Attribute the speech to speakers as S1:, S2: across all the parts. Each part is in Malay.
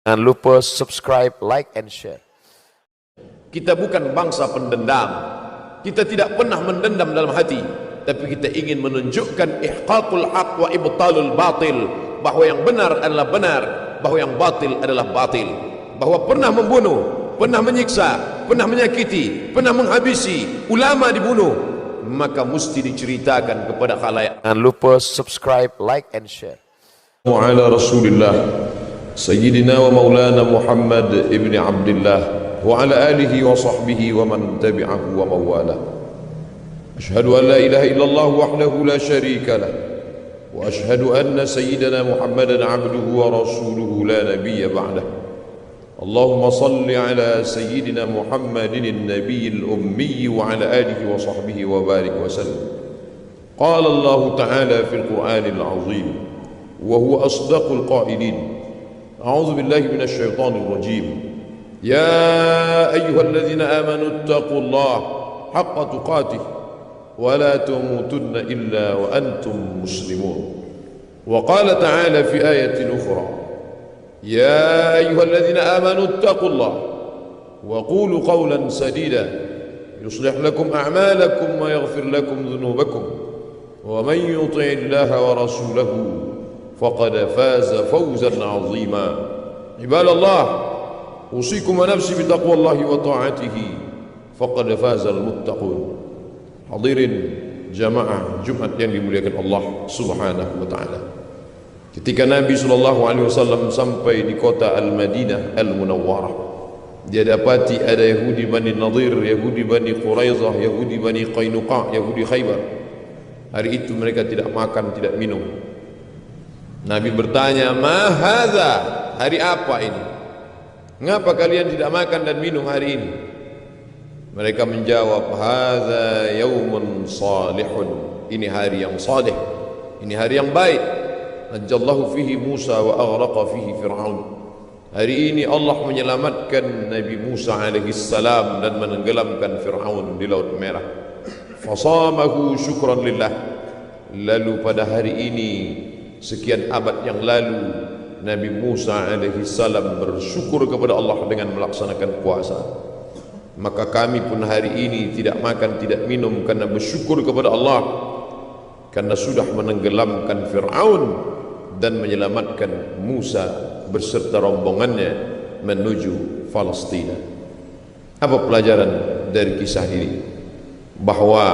S1: Jangan lupa subscribe, like, and share.
S2: Kita bukan bangsa pendendam. Kita tidak pernah mendendam dalam hati, tapi kita ingin menunjukkan ihqaqul haq wa ibtalul batil, bahwa yang benar adalah benar, bahwa yang batil adalah batil, bahwa pernah membunuh, pernah menyiksa, pernah menyakiti, pernah menghabisi, ulama dibunuh, maka mesti diceritakan kepada khalayak.
S1: Jangan lupa subscribe, like, and share.
S2: Wa ala Rasulillah Sayyidina wa Maulana Muhammad ibn Abdullah wa ala alihi wa sahbihi wa man tabi'ahu wa mawala. Ashhadu an la ilaha illallah wahdahu la sharika lah, wa ashhadu anna sayyidina Muhammadan abduhu wa rasuluhu la nabiyya ba'dah. Allahumma salli ala sayyidina Muhammadin an-nabiyil ummi wa ala alihi wa sahbihi wa barik wa sallam. Qala Allah ta'ala fil Qur'anil azim wa huwa asdaqul qailin. A'udzu billahi minasy syaithanir rajim. Ya ayyuhalladzina amanu taqullaha haqqa tuqatih wa la tamutunna illa wa antum muslimun. Wa qala ta'ala fi ayatin ukhra, ya ayyuhalladzina amanu taqullaha wa qulu qawlan sadida yuslih lakum a'malakum wa yaghfir lakum dhunubakum wa man yuti'illaha wa rasulahu faqad faza fawzan 'azima. Ibadallah, usikum wa nafsi bitaqwallahi wa ta'atihi faqad fazal muttaqun. Hadirin jamaah Jumat yang dimuliakan Allah Subhanahu wa taala. Ketika Nabi sallallahu alaihi wasallam sampai di kota Al-Madinah Al-Munawwarah, dia dapati ada Yahudi Bani Nadir, Yahudi Bani Quraizah, Yahudi Bani Qainuqa, Yahudi Khaybar. Hari itu mereka tidak makan, tidak minum. Nabi bertanya, "Ma hadza? Hari apa ini? Mengapa kalian tidak makan dan minum hari ini?" Mereka menjawab, "Hadza yaumun salihun." Ini hari yang saleh, ini hari yang baik. Najjallahu fihi Musa wa aghraqa fihi Fir'aun. Hari ini Allah menyelamatkan Nabi Musa alaihi salam dan menenggelamkan Fir'aun di Laut Merah. Fasamahu syukran lillah. Lalu pada hari ini, sekian abad yang lalu, Nabi Musa alaihi salam bersyukur kepada Allah dengan melaksanakan puasa. Maka kami pun hari ini tidak makan, tidak minum karena bersyukur kepada Allah, karena sudah menenggelamkan Fir'aun dan menyelamatkan Musa beserta rombongannya menuju Palestina. Apa pelajaran dari kisah ini? Bahwa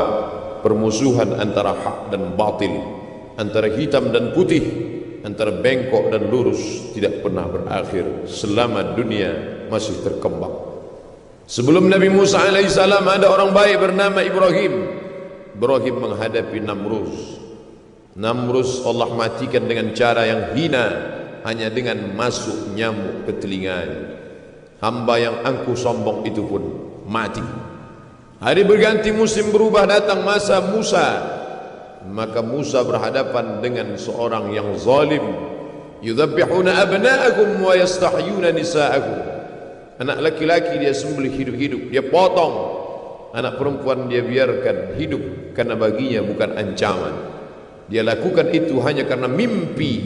S2: permusuhan antara hak dan batil, antara hitam dan putih, antara bengkok dan lurus tidak pernah berakhir selama dunia masih terkembang. Sebelum Nabi Musa alaihissalam ada orang baik bernama Ibrahim. Ibrahim menghadapi Namrus. Namrus Allah matikan dengan cara yang hina, hanya dengan masuk nyamuk ke telinganya. Hamba yang angkuh sombong itu pun mati. Hari berganti musim berubah, datang masa Musa. Maka Musa berhadapan dengan seorang yang zalim. Yudhabbihuna abna'akum wa yastahyuna nisa'akum. Anak laki-laki dia sembelih hidup-hidup, dia potong. Anak perempuan dia biarkan hidup, karena baginya bukan ancaman. Dia lakukan itu hanya karena mimpi.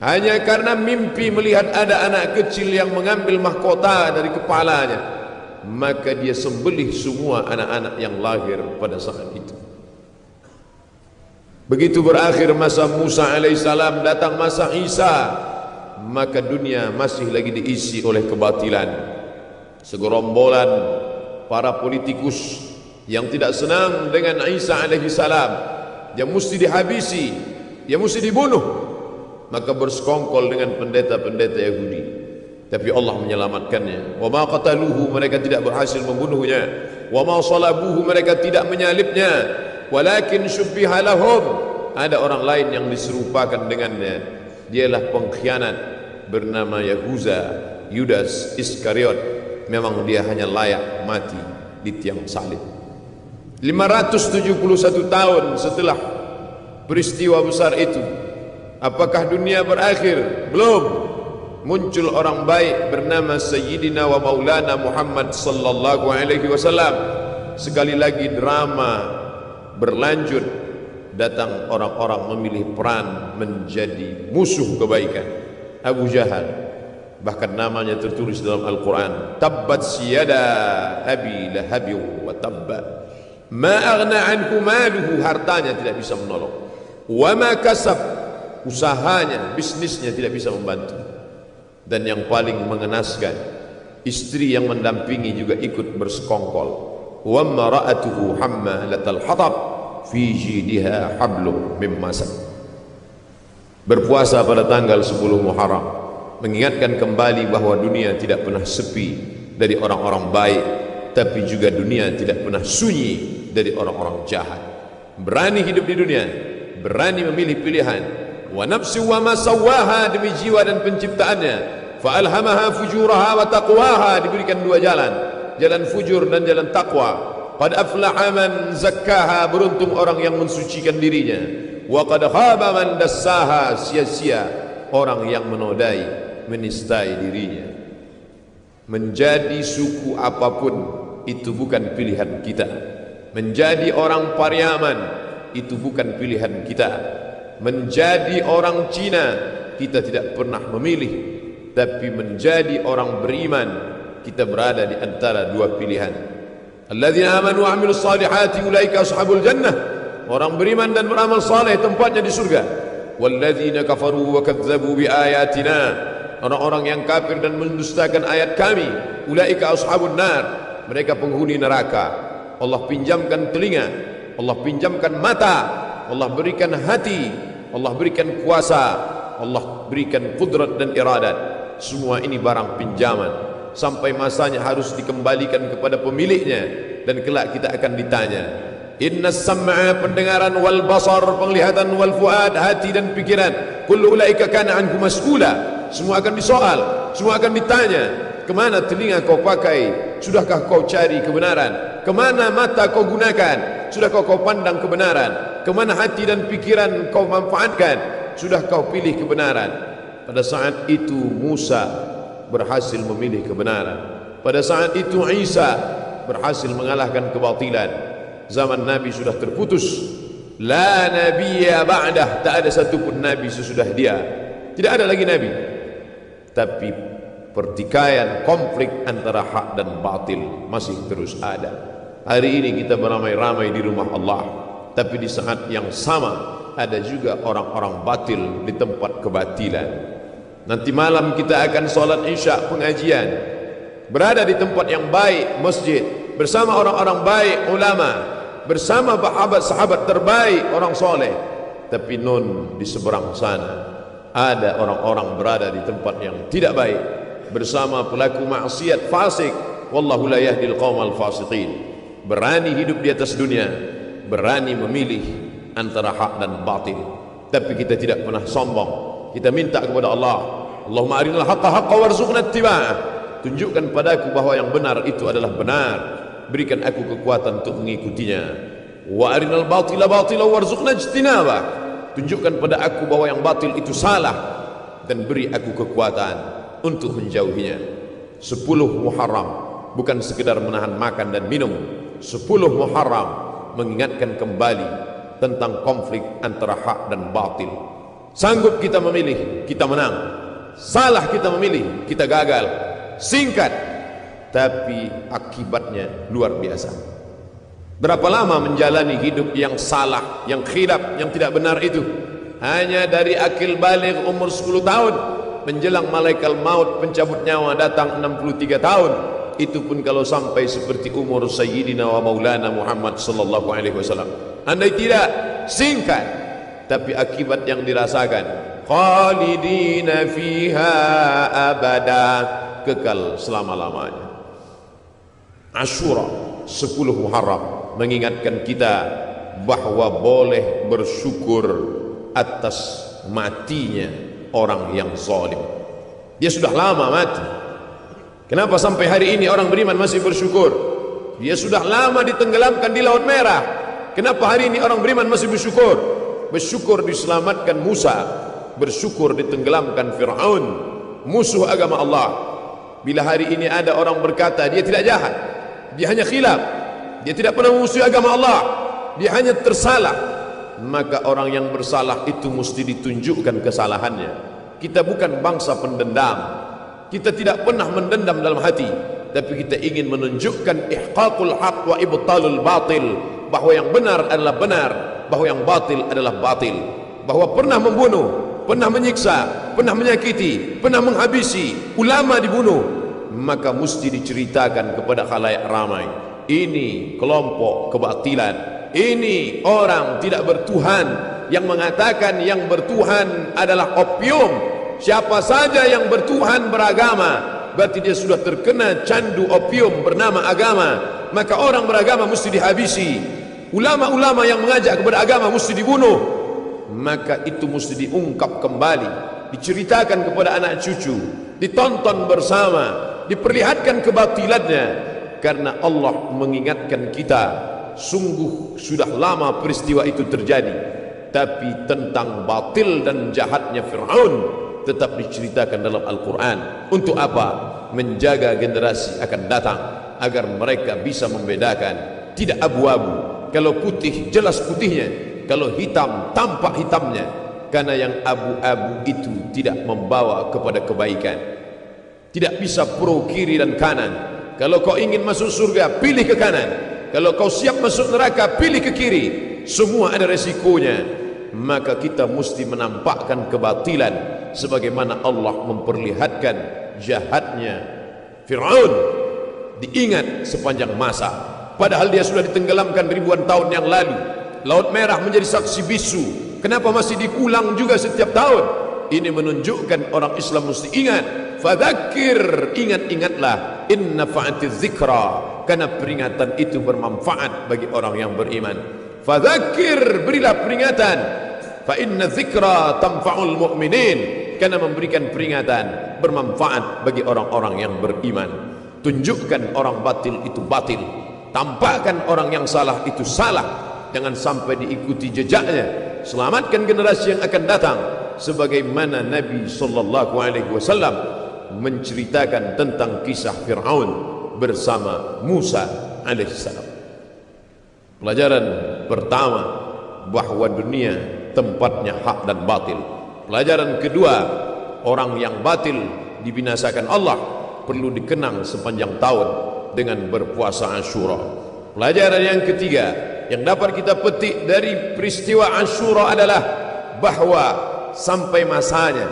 S2: Hanya karena mimpi melihat ada anak kecil yang mengambil mahkota dari kepalanya. Maka dia sembelih semua anak-anak yang lahir pada saat itu. Begitu berakhir masa Musa alaihissalam, datang masa Isa. Maka dunia masih lagi diisi oleh kebatilan. Segerombolan para politikus yang tidak senang dengan Isa alaihissalam, dia mesti dihabisi, dia mesti dibunuh. Maka bersekongkol dengan pendeta-pendeta Yahudi. Tapi Allah menyelamatkannya. Wa ma qataluhu, mereka tidak berhasil membunuhnya. Wa ma salabuhu, mereka tidak menyalibnya. Walakin syubbiha lahum, ada orang lain yang diserupakan dengannya. Dialah pengkhianat bernama Yahuza, Yudas Iskariot. Memang dia hanya layak mati di tiang salib. 571 tahun setelah peristiwa besar itu, apakah dunia berakhir? Belum. Muncul orang baik bernama Sayyidina wa Maulana Muhammad sallallahu alaihi wasallam. Sekali lagi drama berlanjut, datang orang-orang memilih peran menjadi musuh kebaikan. Abu Jahal Bahkan namanya tertulis dalam Al-Quran, tabbat siyada abi lahabi wa tabba, ma aghna anhu maluhu, hartanya tidak bisa menolong, wa ma kasab, usahanya, bisnisnya tidak bisa membantu. Dan yang paling mengenaskan, istri yang mendampingi juga ikut bersekongkol. Wa mara'atuhu hammalatal hatab fi jidiha hablum mim masad. Berpuasa pada tanggal 10 Muharram mengingatkan kembali bahwa dunia tidak pernah sepi dari orang-orang baik, tapi juga dunia tidak pernah sunyi dari orang-orang jahat. Berani hidup di dunia, berani memilih pilihan. Wa nafsi wa ma sawwaha, demi jiwa dan penciptaannya. Fa alhamaha fujuraha wa taqwaha, diberikan dua jalan, jalan fujur dan jalan taqwa. Qad aflaha man zakkaha, beruntung orang yang mensucikan dirinya. Wa qad khaba man dassaha, sia-sia orang yang menodai, menistai dirinya. Menjadi suku apapun itu bukan pilihan kita. Menjadi orang Pariaman itu bukan pilihan kita. Menjadi orang Cina kita tidak pernah memilih, tapi menjadi orang beriman kita berada di antara dua pilihan. Alladzina amanu wa 'amilus salihati ulaika ashabul jannah, orang beriman dan beramal saleh tempatnya di surga. Walladzina kafaru wa kadzdzabu bi ayatina, orang-orang yang kafir dan mendustakan ayat kami, ulaika ashabun nar, mereka penghuni neraka. Allah pinjamkan telinga, Allah pinjamkan mata, Allah berikan hati, Allah berikan kuasa, Allah berikan kudrat dan iradat. Semua ini barang pinjaman, sampai masanya harus dikembalikan kepada pemiliknya, dan kelak kita akan ditanya. Inna sam'a, pendengaran, wal basar, penglihatan, wal fuad, hati dan pikiran, kullu ulaika kana anhu mas'ula, semua akan disoal, semua akan ditanya. Kemana telinga kau pakai? Sudahkah kau cari kebenaran? Kemana mata kau gunakan? Sudahkah kau pandang kebenaran? Kemana hati dan pikiran kau manfaatkan? Sudah kau pilih kebenaran? Pada saat itu Musa berhasil memilih kebenaran. Pada saat itu Isa berhasil mengalahkan kebatilan. Zaman Nabi sudah terputus. La nabiyya ba'dah, tak ada satupun Nabi sesudah dia. Tidak ada lagi Nabi. Tapi pertikaian, konflik antara hak dan batil masih terus ada. Hari ini kita beramai-ramai di rumah Allah, tapi di saat yang sama ada juga orang-orang batil di tempat kebatilan. Nanti malam kita akan sholat isya pengajian, berada di tempat yang baik, masjid, bersama orang-orang baik, ulama, bersama sahabat terbaik, orang soleh. Tapi non di seberang sana ada orang-orang berada di tempat yang tidak baik, bersama pelaku maksiat, fasik. Wallahu la yahdil qaumal fasiqin. Berani hidup di atas dunia, berani memilih antara hak dan batil, tapi kita tidak pernah sombong. Kita minta kepada Allah, Allahumma arinal haqqa haqqa warzuqna ittiba'ah, tunjukkan padaku bahwa yang benar itu adalah benar, berikan aku kekuatan untuk mengikutinya. Wa arinal batila batila warzuqna ijtinabah, tunjukkan pada aku bahwa yang batil itu salah, dan beri aku kekuatan untuk menjauhinya. 10 Muharram bukan sekedar menahan makan dan minum. 10 Muharram mengingatkan kembali tentang konflik antara hak dan batil. Sanggup kita memilih, kita menang. Salah kita memilih, kita gagal. Singkat, tapi akibatnya luar biasa. Berapa lama menjalani hidup yang salah, yang khilaf, yang tidak benar itu? Hanya dari akil baligh umur 10 tahun menjelang malaikat maut pencabut nyawa datang 63 tahun. Itu pun kalau sampai seperti umur Sayyidina wa Maulana Muhammad sallallahu alaihi wasallam. Andai tidak, singkat, tapi akibat yang dirasakan, khalidina fiha abada, kekal selama-lamanya. Asyura 10 Muharram mengingatkan kita bahwa boleh bersyukur atas matinya orang yang zalim. Dia sudah lama mati. Kenapa sampai hari ini orang beriman masih bersyukur? Dia sudah lama ditenggelamkan di Laut Merah. Kenapa hari ini orang beriman masih bersyukur? Bersyukur diselamatkan Musa, bersyukur ditenggelamkan Fir'aun, musuh agama Allah. Bila hari ini ada orang berkata dia tidak jahat, dia hanya khilaf, dia tidak pernah memusuhi agama Allah, dia hanya tersalah, maka orang yang bersalah itu mesti ditunjukkan kesalahannya. Kita bukan bangsa pendendam, Kita tidak pernah mendendam dalam hati, tapi kita ingin menunjukkan ihqaqul haq wa ibtalul batil, bahwa yang benar adalah benar, bahwa yang batil adalah batil, bahwa pernah membunuh, pernah menyiksa, pernah menyakiti, pernah menghabisi, ulama dibunuh, maka mesti diceritakan kepada khalayak ramai. Ini kelompok kebatilan, ini orang tidak bertuhan yang mengatakan yang bertuhan adalah opium. Siapa saja yang bertuhan beragama, berarti dia sudah terkena candu opium bernama agama. Maka orang beragama mesti dihabisi, ulama-ulama yang mengajak kepada agama mesti dibunuh. Maka itu mesti diungkap kembali, diceritakan kepada anak cucu, ditonton bersama, diperlihatkan kebatilannya. Karena Allah mengingatkan kita, sungguh sudah lama peristiwa itu terjadi, tapi tentang batil dan jahatnya Fir'aun tetap diceritakan dalam Al-Quran. Untuk apa? Menjaga generasi akan datang, agar mereka bisa membedakan. Tidak abu-abu, kalau putih jelas putihnya, kalau hitam tampak hitamnya. Karena yang abu-abu itu tidak membawa kepada kebaikan. Tidak bisa pro kiri dan kanan. Kalau kau ingin masuk surga, pilih ke kanan. Kalau kau siap masuk neraka, pilih ke kiri. Semua ada resikonya. Maka kita mesti menampakkan kebatilan sebagaimana Allah memperlihatkan jahatnya Fir'aun. Diingat sepanjang masa, padahal dia sudah ditenggelamkan ribuan tahun yang lalu. Laut Merah menjadi saksi bisu. Kenapa masih diulang juga setiap tahun? Ini menunjukkan orang Islam mesti ingat. Fadzakir, ingat-ingatlah, inna fa'atiz zikra, karena peringatan itu bermanfaat bagi orang yang beriman. Fadzakir, berilah peringatan. Fa inna zikra tanfa'ul mu'minin, karena memberikan peringatan bermanfaat bagi orang-orang yang beriman. Tunjukkan orang batil itu batil, tampakkan orang yang salah itu salah. Jangan sampai diikuti jejaknya. Selamatkan generasi yang akan datang, sebagaimana Nabi sallallahu alaihi wasallam menceritakan tentang kisah Fir'aun bersama Musa alaihissalam. Pelajaran pertama, bahwa dunia tempatnya hak dan batil. Pelajaran kedua, orang yang batil dibinasakan Allah perlu dikenang sepanjang tahun dengan berpuasa Asyura. Pelajaran yang ketiga yang dapat kita petik dari peristiwa Asyura adalah bahwa sampai masanya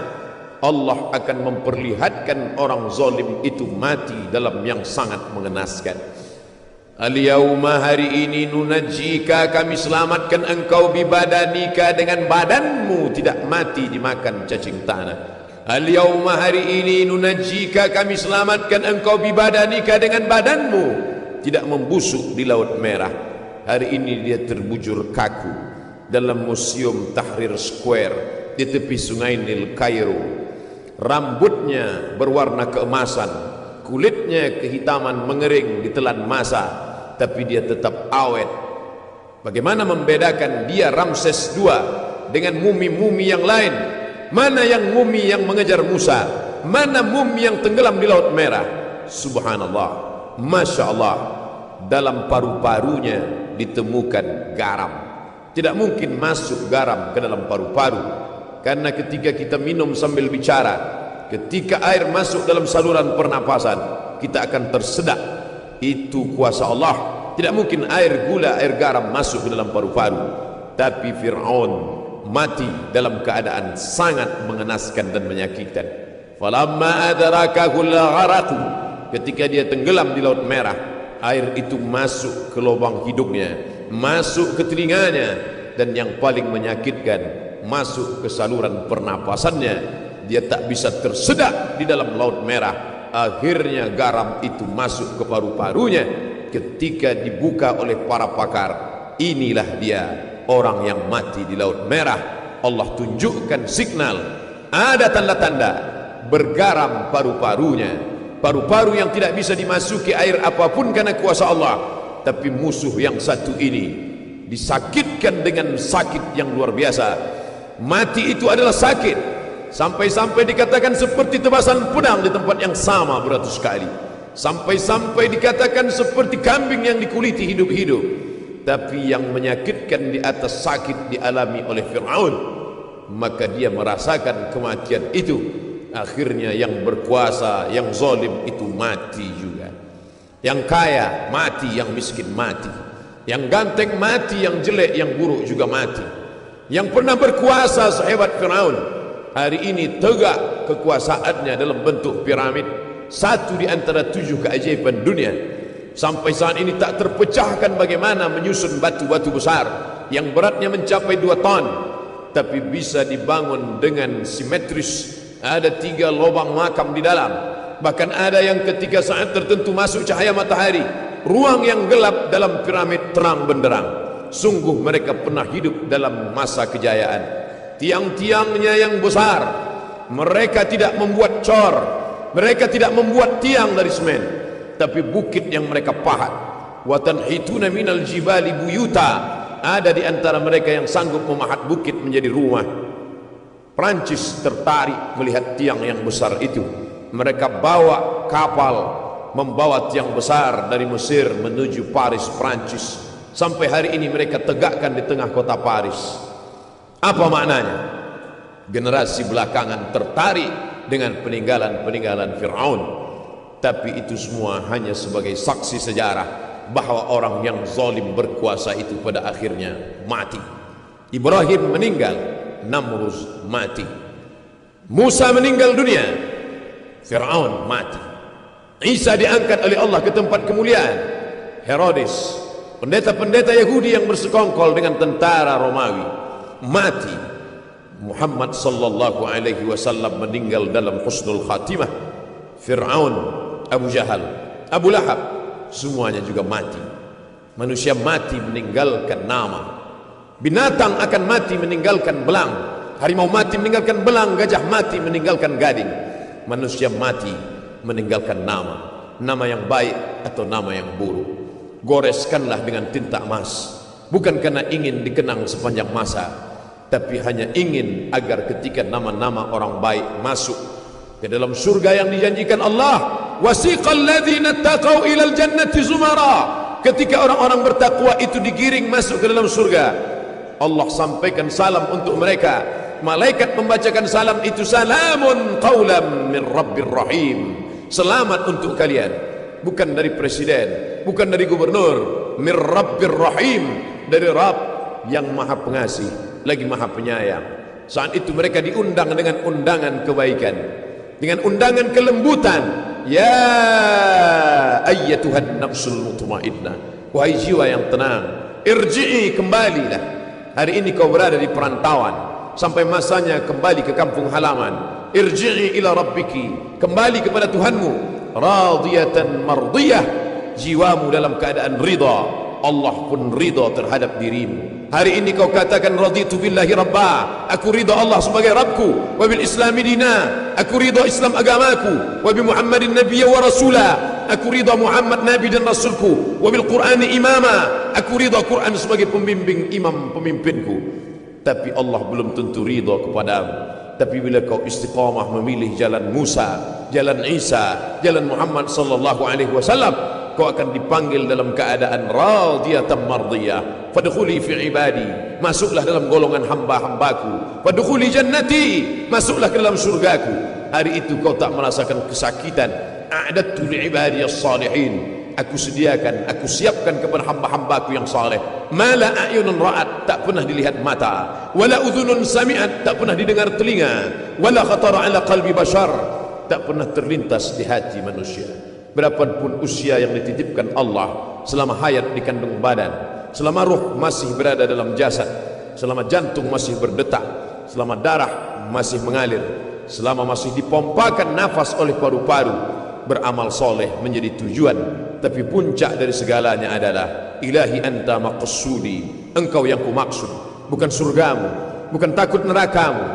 S2: Allah akan memperlihatkan orang zalim itu mati dalam yang sangat mengenaskan. Al-yawma, hari ini, nunajjika, kami selamatkan engkau bibadanika, dengan badanmu tidak mati dimakan cacing tanah. Al-yawma, hari ini, nunajjika, kami selamatkan engkau bibadanika, dengan badanmu tidak membusuk di Laut Merah. Hari ini dia terbujur kaku dalam Museum Tahrir Square di tepi sungai Nil Kairo. Rambutnya berwarna keemasan, kulitnya kehitaman mengering ditelan masa, tapi dia tetap awet. Bagaimana membedakan dia Ramses II dengan mumi-mumi yang lain? Mana yang mumi yang mengejar Musa? Mana mumi yang tenggelam di Laut Merah? Subhanallah, Masya Allah, dalam paru-parunya ditemukan garam. Tidak mungkin masuk garam ke dalam paru-paru, karena ketika kita minum sambil bicara, ketika air masuk dalam saluran pernapasan, kita akan tersedak. Itu kuasa Allah. Tidak mungkin air gula, air garam masuk ke dalam paru-paru. Tapi Fir'aun mati dalam keadaan sangat mengenaskan dan menyakitkan. Falamma adrakahu al-gharaqu, ketika dia tenggelam di Laut Merah, air itu masuk ke lubang hidungnya, masuk ke telinganya, dan yang paling menyakitkan, masuk ke saluran pernapasannya. Dia tak bisa tersedak di dalam Laut Merah. Akhirnya garam itu masuk ke paru-parunya. Ketika dibuka oleh para pakar, inilah dia orang yang mati di Laut Merah. Allah tunjukkan signal, ada tanda-tanda bergaram paru-parunya, paru-paru yang tidak bisa dimasuki air apapun karena kuasa Allah. Tapi musuh yang satu ini disakitkan dengan sakit yang luar biasa. Mati itu adalah sakit, sampai-sampai dikatakan seperti tebasan pedang di tempat yang sama beratus kali. Sampai-sampai dikatakan seperti kambing yang dikuliti hidup-hidup. Tapi yang menyakitkan di atas sakit dialami oleh Fir'aun. Maka dia merasakan kematian itu akhirnya yang berkuasa, yang zalim itu mati juga. Yang kaya mati, yang miskin mati. Yang ganteng mati, yang jelek, yang buruk juga mati. Yang pernah berkuasa sehebat Firaun, hari ini tegak kekuasaannya dalam bentuk piramid, satu di antara 7 keajaiban dunia. Sampai saat ini tak terpecahkan bagaimana menyusun batu-batu besar yang beratnya mencapai 2 ton, tapi bisa dibangun dengan simetris. Ada 3 lubang makam di dalam. Bahkan ada yang ketika saat tertentu masuk cahaya matahari, ruang yang gelap dalam piramid terang benderang. Sungguh mereka pernah hidup dalam masa kejayaan. Tiang-tiangnya yang besar, mereka tidak membuat cor, mereka tidak membuat tiang dari semen, tapi bukit yang mereka pahat. Wa tanhituna minal jibali buyuta. Ada di antara mereka yang sanggup memahat bukit menjadi rumah. Prancis tertarik melihat tiang yang besar itu. Mereka bawa kapal membawa tiang besar dari Mesir menuju Paris, Prancis. Sampai hari ini mereka tegakkan di tengah kota Paris. Apa maknanya? Generasi belakangan tertarik dengan peninggalan-peninggalan Fir'aun, tapi itu semua hanya sebagai saksi sejarah bahwa orang yang zalim berkuasa itu pada akhirnya mati. Ibrahim meninggal, Namrus mati. Musa meninggal dunia, Fir'aun mati. Isa diangkat oleh Allah ke tempat kemuliaan. Herodes, pendeta-pendeta Yahudi yang bersekongkol dengan tentara Romawi, mati. Muhammad sallallahu alaihi wasallam meninggal dalam husnul khatimah. Fir'aun, Abu Jahal, Abu Lahab, semuanya juga mati. Manusia mati meninggalkan nama. Binatang akan mati meninggalkan belang. Harimau mati meninggalkan belang. Gajah mati meninggalkan gading. Manusia mati meninggalkan nama. Nama yang baik atau nama yang buruk. Goreskanlah dengan tinta emas, bukan karena ingin dikenang sepanjang masa, tapi hanya ingin agar ketika nama-nama orang baik masuk ke dalam surga yang dijanjikan Allah, wasiqal ladzina taqau ilal jannati zumara, ketika orang-orang bertakwa itu digiring masuk ke dalam surga, Allah sampaikan salam untuk mereka. Malaikat membacakan salam itu, salamun qaulam min rabbir rahim, selamat untuk kalian, bukan dari presiden, bukan dari gubernur, min rabbir rahim, dari Rabb yang maha pengasih lagi maha penyayang. Saat itu mereka diundang dengan undangan kebaikan, dengan undangan kelembutan. Ya ayyatuhan nafsul mutmainnah, wahai jiwa yang tenang, irji'i, kembalilah. Hari ini kau berada di perantauan, sampai masanya kembali ke kampung halaman. Irji'i ila rabbiki, kembali kepada Tuhanmu. Radiyatan mardiyah, jiwamu dalam keadaan ridha, Allah pun ridha terhadap dirimu. Hari ini kau katakan raditu billahi rabba, aku ridha Allah sebagai Rabbku, wa bil islami dina, aku ridha Islam agamaku, wa bi Muhammadin nabiyya wa rasula, aku ridha Muhammad nabi dan rasulku, wa bil Qur'ani imama, aku ridha Quran sebagai pembimbing, imam, pemimpinku. Tapi Allah belum tentu ridha kepadamu. Tapi bila kau istiqamah memilih jalan Musa, jalan Isa, jalan Muhammad sallallahu alaihi wasallam, kau akan dipanggil dalam keadaan radiyatan mardiyah. Fadkhuli fi ibadi, masuklah dalam golongan hamba-hambaku. Fadkhuli jannati, masuklah ke dalam surgaku. Hari itu kau tak merasakan kesakitan. A'dadtu li ibadiyas salihin, aku sediakan, aku siapkan kepada hamba-hambaku yang saleh. Mala a'yunun ra'at, tak pernah dilihat mata. Wala udhunun sami'at, tak pernah didengar telinga. Wala khatara ala qalbi bashar, tak pernah terlintas di hati manusia. Berapapun usia yang dititipkan Allah, selama hayat di kandung badan, selama ruh masih berada dalam jasad, selama jantung masih berdetak, selama darah masih mengalir, selama masih dipompakan nafas oleh paru-paru, beramal soleh menjadi tujuan. Tapi puncak dari segalanya adalah ilahi anta maqsudi, engkau yang kumaksud, bukan surgamu, bukan takut nerakamu.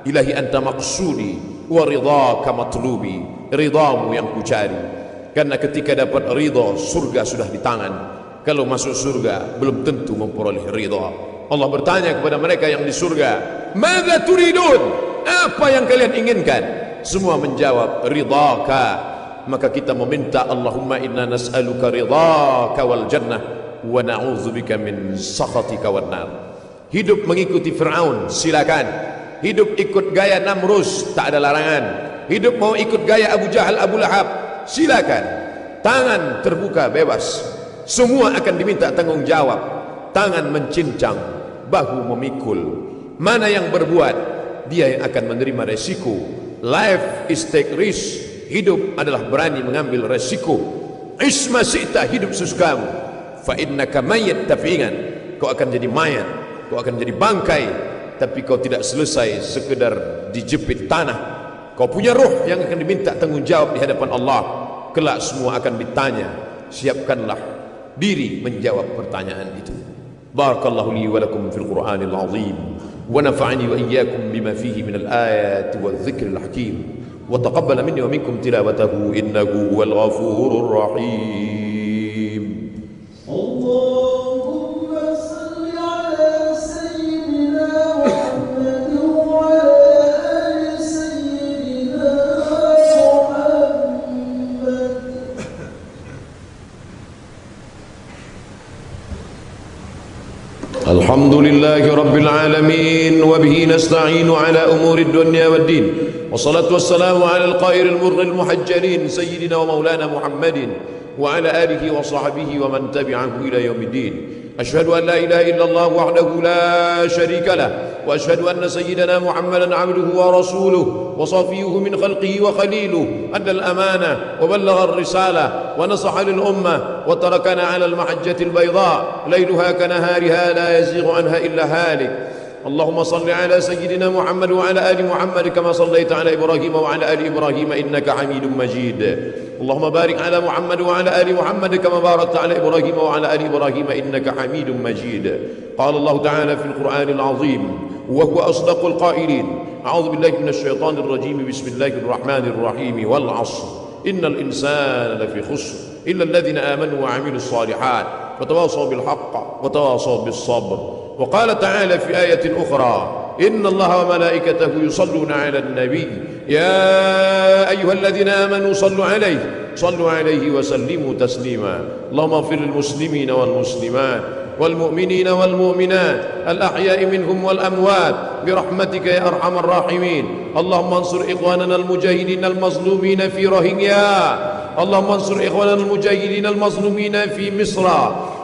S2: Ilahi anta maqsudi wa ridhaka matlubi, ridhamu yang kucari. Karena ketika dapat ridha, surga sudah di tangan. Kalau masuk surga belum tentu memperoleh ridha. Allah bertanya kepada mereka yang di surga, "Madza turidun?" Apa yang kalian inginkan? Semua menjawab ridhaka. Maka kita meminta, Allahumma inna nas'aluka ridhaka wal jannah wa na'udzubika min sakhatika wan nar. Hidup mengikuti Fir'aun silakan, hidup ikut gaya Namrus tak ada larangan. Hidup mau ikut gaya Abu Jahal, Abu Lahab, silakan. Tangan terbuka bebas. Semua akan diminta tanggung jawab. Tangan mencincang, bahu memikul. Mana yang berbuat, dia yang akan menerima resiko. Life is take risk. Hidup adalah berani mengambil resiko. Isma sita, hidup sesukamu. Fa innaka mayyit, tapi ingat, kau akan jadi mayat, kau akan jadi bangkai, tapi kau tidak selesai sekedar dijepit tanah. Kau punya roh yang akan diminta tanggung jawab di hadapan Allah. Kelak semua akan ditanya. Siapkanlah diri menjawab pertanyaan itu. Barakallahu li wa lakum fil Qur'anil azim, wa nafa'ani wa iyyakum bima fihi minal ayati wal dzikril hakim, wa taqabbala minni wa minkum tilawatahu innahu huwal ghafurur rahim.
S3: Allahumma salli ala sayyidina Muhammad wa ala ali sayyidina Muhammad.
S2: الحمد لله رب العالمين وبه نستعين على أمور الدنيا والدين والصلاة والسلام على القائر المر المحجلين سيدنا ومولانا محمد وعلى آله وصحبه ومن تبعه إلى يوم الدين. أشهد أن لا إله إلا الله وحده لا شريك له، وأشهد أن سيدنا محمدا عبده ورسوله وصفيه من خلقه وخليله، أدى الأمانة وبلغ الرسالة ونصح للأمة وتركنا على المحجة البيضاء ليلها كنهارها لا يزيغ عنها إلا هالك. اللهم صل على سيدنا محمد وعلى آل محمد كما صليت على إبراهيم وعلى آل إبراهيم إنك حميد مجيد. اللهم بارك على محمد وعلى آل محمد كما باركت على إبراهيم وعلى آل إبراهيم إنك حميد مجيد. قال الله تعالى في القرآن العظيم وهو أصدق القائلين: أعوذ بالله من الشيطان الرجيم، بسم الله الرحمن الرحيم، والعصر إن الإنسان لفي خسر إلا الذين آمنوا وعملوا الصالحات وتواصوا بالحق وتواصوا بالصبر. وقال تعالى في آية أخرى: إن الله وملائكته يصلون على النبي يا أيها الذين آمنوا صلوا عليه وسلموا تسليما. اللهم اغفر للمسلمين والمسلمات والمؤمنين والمؤمنات الأحياء منهم والأموات برحمتك يا أرحم الراحمين. اللهم انصر إخواننا المجاهدين المظلومين في روهينيا. اللهم انصر إخواننا المجاهدين المظلومين في مصر.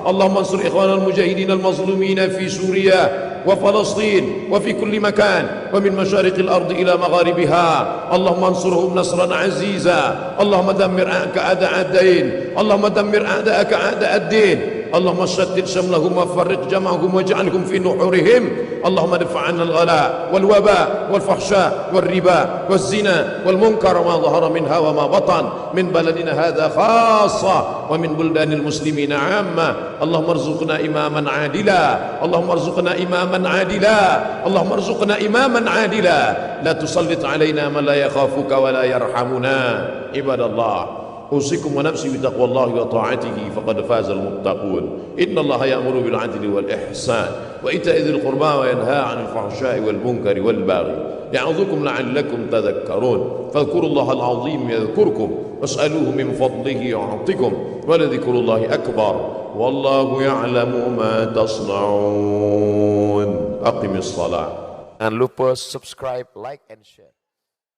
S2: اللهم انصر إخواننا المجاهدين المظلومين في سوريا وفلسطين وفي كل مكان ومن مشارق الأرض إلى مغاربها. اللهم انصرهم نصرا عزيزا. اللهم دمر أعداء الدين. اللهم دمر أعداءك أعداء الدين. اللهم شتت شملهم وفرق جمعهم واجعلهم في نحورهم. اللهم ادفع عنا الغلاء والوباء والفحشاء والربا والزنا والمنكر ما ظهر منها وما بطن من بلدنا هذا خاصة ومن بلدان المسلمين عامة. اللهم ارزقنا إماما عادلا. اللهم ارزقنا إماما عادلا. اللهم ارزقنا إماما عادلا. لا تسلط علينا من لا يخافك ولا يرحمنا. عباد الله، أوصيكم ونفسي بتقوى الله وطاعته فقد فاز المتقون. إن الله يأمر بالعدل والإحسان وإيتاء ذي القربى وينهى عن الفحشاء والمنكر والبغي يعظكم لعلكم تذكرون. فاذكروا الله العظيم يذكركم واسألوه من فضله يعطكم ولذكر الله أكبر والله يعلم ما تصنعون. أقم الصلاة.
S1: Jangan lupa subscribe, like, and share.